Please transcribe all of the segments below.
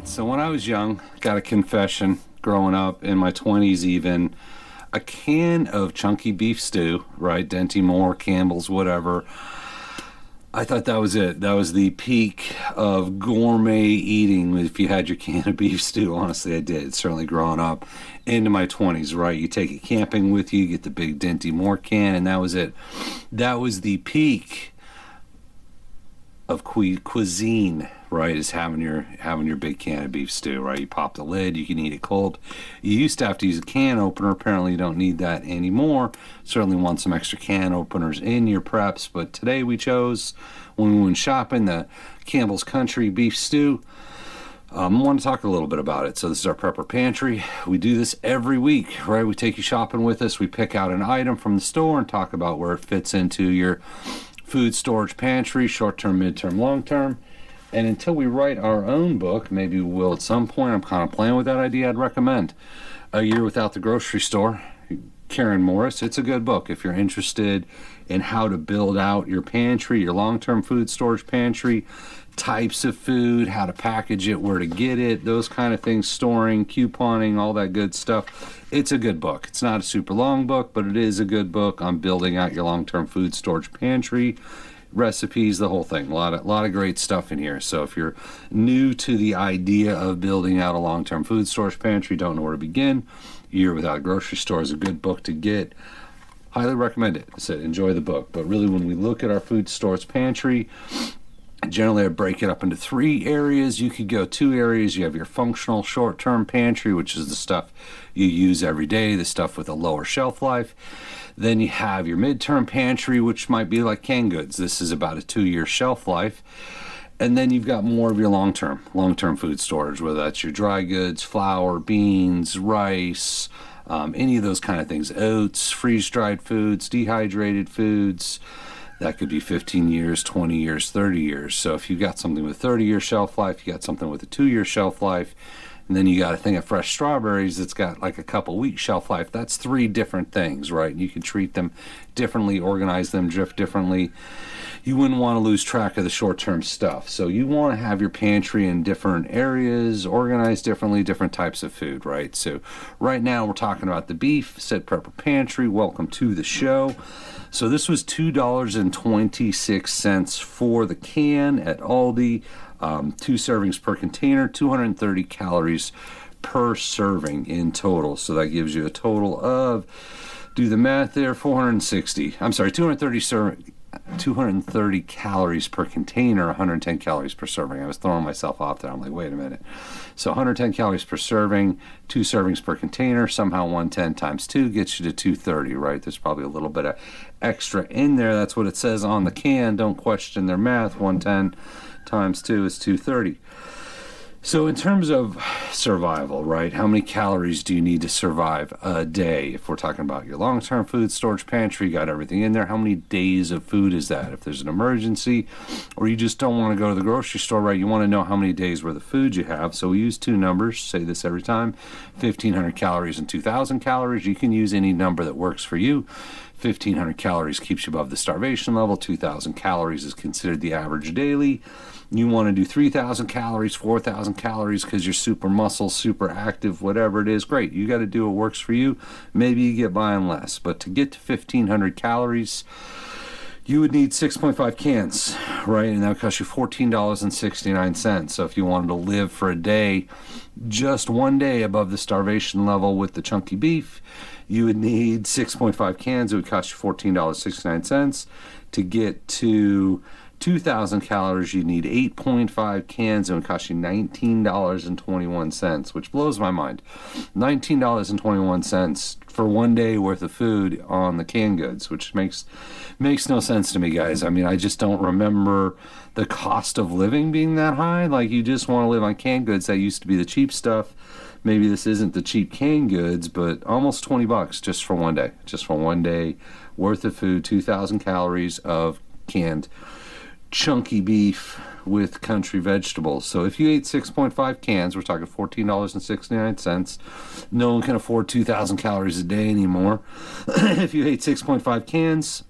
So when I was young, got a confession growing up in my 20s even, a can of chunky beef stew, right? Denty Moore, Campbell's, whatever. I thought that was it. That was the peak of gourmet eating if you had your can of beef stew. Honestly, I did. Certainly growing up into my 20s, right? You take it camping with you, get the big Denty Moore can, and that was it. That was the peak of cuisine, right? Is having your big can of beef stew, right? You pop the lid, you can eat it cold. You used to have to use a can opener. Apparently you don't need that anymore. Certainly want some extra can openers in your preps, but today we chose, when we went shopping, the Campbell's Country beef stew. I want to talk a little bit about it. So this is our Prepper Pantry. We do this every week, right? We take you shopping with us. We pick out an item from the store and talk about where it fits into your food storage pantry, short-term, mid-term, long-term. And until we write our own book, maybe we will at some point, I'm kind of playing with that idea, I'd recommend A Year Without the Grocery Store. Karen Morris, it's a good book if you're interested in how to build out your pantry, your long-term food storage pantry, types of food, how to package it, where to get it, those kind of things, storing, couponing, all that good stuff. It's a good book. It's not a super long book, but it is a good book on building out your long-term food storage pantry, recipes, the whole thing. A lot of great stuff in here. So if you're new to the idea of building out a long-term food storage pantry, don't know where to begin, Year Without a Grocery Store is a good book to get. Highly recommend it. I said enjoy the book. But really, when we look at our food storage pantry, generally I break it up into 3 areas. You could go 2 areas. You have your functional short-term pantry, which is the stuff you use every day, the stuff with a lower shelf life. Then you have your midterm pantry, which might be like canned goods. This is about a 2-year shelf life. And then you've got more of your long-term food storage, whether that's your dry goods, flour, beans, rice, any of those kind of things, oats, freeze-dried foods, dehydrated foods. That could be 15 years, 20 years, 30 years. So if you've got something with a 30-year shelf life, you got something with a 2-year shelf life, and then you got a thing of fresh strawberries that's got like a couple week shelf life. That's 3 different things, right? And you can treat them differently, organize them differently. You wouldn't want to lose track of the short-term stuff. So you want to have your pantry in different areas, organized differently, different types of food, right? So right now we're talking about the beef, said Prepper Pantry. Welcome to the show. So this was $2.26 for the can at Aldi. 2 servings per container, 230 calories per serving in total. So that gives you a total of, do the math there, 230 calories per container, 110 calories per serving. I was throwing myself off there. I'm like, wait a minute. So 110 calories per serving, 2 servings per container, somehow 110 times 2 gets you to 230, right? There's probably a little bit of extra in there. That's what it says on the can. Don't question their math. 110 times 2 is 230. So in terms of survival, right, how many calories do you need to survive a day? If we're talking about your long-term food storage pantry, you got everything in there, how many days of food is that? If there's an emergency or you just don't want to go to the grocery store, right, you want to know how many days worth of food you have. So we use 2 numbers, say this every time, 1,500 calories and 2,000 calories. You can use any number that works for you. 1,500 calories keeps you above the starvation level. 2,000 calories is considered the average daily. You want to do 3,000 calories, 4,000 calories because you're super muscle, super active, whatever it is. Great. You got to do what works for you. Maybe you get by on less. But to get to 1,500 calories, you would need 6.5 cans, right? And that would cost you $14.69. So if you wanted to live for a day, just one day above the starvation level with the chunky beef, you would need 6.5 cans. It would cost you $14.69. To get to 2,000 calories, you need 8.5 cans, and it would cost you $19.21, which blows my mind. $19.21 for one day worth of food on the canned goods, which makes no sense to me, guys. I mean, I just don't remember the cost of living being that high. Like, you just want to live on canned goods. That used to be the cheap stuff. Maybe this isn't the cheap canned goods, but almost $20 just for one day. Just for one day worth of food, 2,000 calories of canned chunky beef with country vegetables. So if you ate 6.5 cans, we're talking $14.69. No one can afford 2,000 calories a day anymore. If you ate 6.5 cans,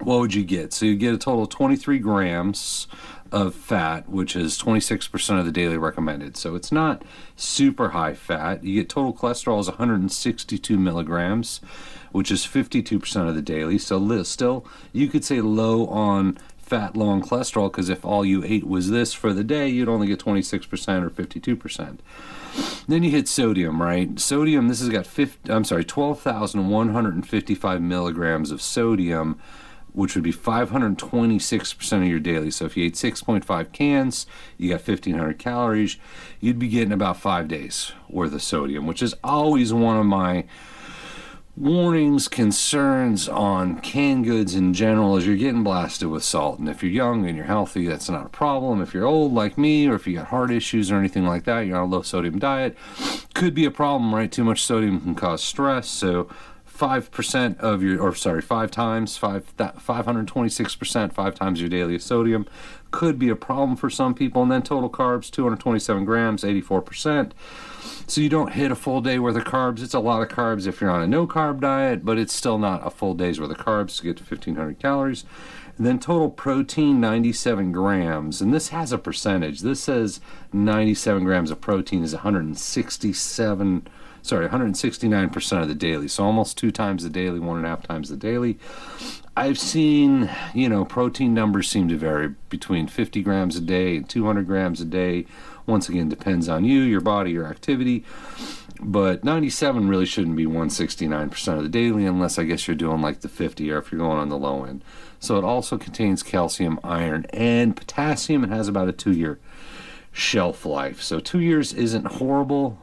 what would you get? So you get a total of 23 grams of fat, which is 26% of the daily recommended. So it's not super high fat. You get total cholesterol is 162 milligrams, which is 52% of the daily. So still, you could say low on fat, low on cholesterol, because if all you ate was this for the day, you'd only get 26% or 52%. Then you hit sodium, right? Sodium, this has got 12,155 milligrams of sodium, which would be 526% of your daily. So if you ate 6.5 cans, you got 1,500 calories. You'd be getting about 5 days worth of sodium, which is always one of my warnings, concerns on canned goods in general, is you're getting blasted with salt. And if you're young and you're healthy, that's not a problem. If you're old like me, or if you got heart issues or anything like that, you're on a low sodium diet, could be a problem, right? Too much sodium can cause stress. So 5% of your, or sorry, 526%, 5 times your daily sodium could be a problem for some people. And then total carbs, 227 grams, 84%. So you don't hit a full day worth of carbs. It's a lot of carbs if you're on a no carb diet, but it's still not a full day's worth of carbs to get to 1,500 calories. And then total protein, 97 grams. And this has a percentage. This says 97 grams of protein is 169% of the daily. So almost 2 times the daily, 1.5 times the daily. I've seen, protein numbers seem to vary between 50 grams a day and 200 grams a day. Once again, depends on you, your body, your activity. But 97 really shouldn't be 169% of the daily, unless I guess you're doing like the 50, or if you're going on the low end. So it also contains calcium, iron, and potassium. It has about a 2-year shelf life. So 2 years isn't horrible.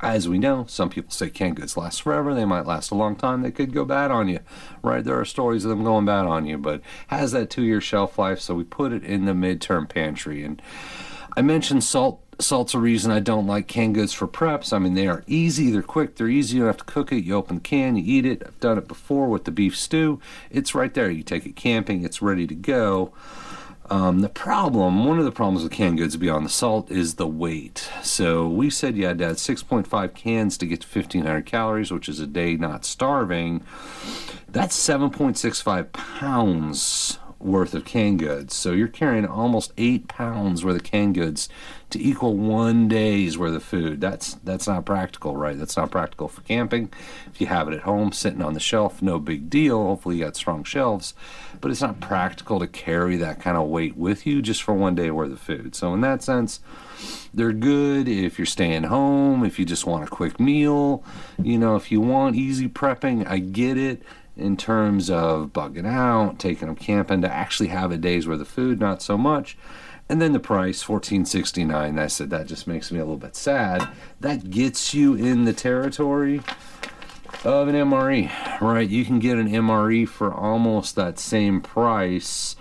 As we know, some people say canned goods last forever. They might last a long time. They could go bad on you, right? There are stories of them going bad on you, but has that 2-year shelf life, so we put it in the midterm pantry. And I mentioned salt. Salt's a reason I don't like canned goods for preps. I mean, they are easy, they're quick, they're easy. You don't have to cook it. You open the can, you eat it. I've done it before with the beef stew. It's right there. You take it camping, it's ready to go. One of the problems with canned goods beyond the salt is the weight. So we said you had to add 6.5 cans to get to 1,500 calories, which is a day not starving. That's 7.65 pounds worth of canned goods. So you're carrying almost 8 pounds worth of canned goods to equal 1 day's worth of food. That's not practical, right? That's not practical for camping. If you have it at home sitting on the shelf, no big deal. Hopefully you got strong shelves, but it's not practical to carry that kind of weight with you just for 1 day worth of food. So in that sense, they're good if you're staying home, if you just want a quick meal, if you want easy prepping, I get it. In terms of bugging out, taking them camping, to actually have a day's worth of food, not so much. And then the price, $14.69. I said that just makes me a little bit sad. That gets you in the territory of an MRE, right? You can get an MRE for almost that same price,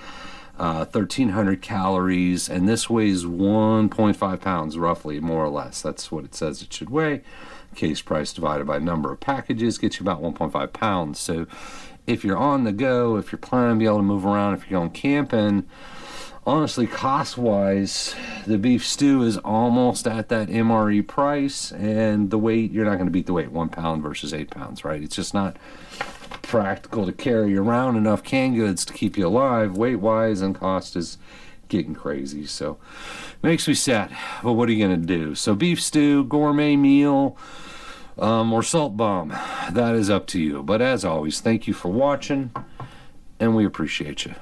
1,300 calories, and this weighs 1.5 pounds roughly, more or less. That's what it says it should weigh. Case price divided by number of packages gets you about 1.5 pounds. So if you're on the go, if you're planning to be able to move around, if you're going camping, honestly, cost-wise, the beef stew is almost at that MRE price, and the weight, you're not going to beat the weight, 1 pound versus 8 pounds, right? It's just not practical to carry around enough canned goods to keep you alive, weight-wise, and cost is getting crazy. So makes me sad, but what are you going to do? So beef stew, gourmet meal, or salt bomb, that is up to you. But as always, thank you for watching, and we appreciate you.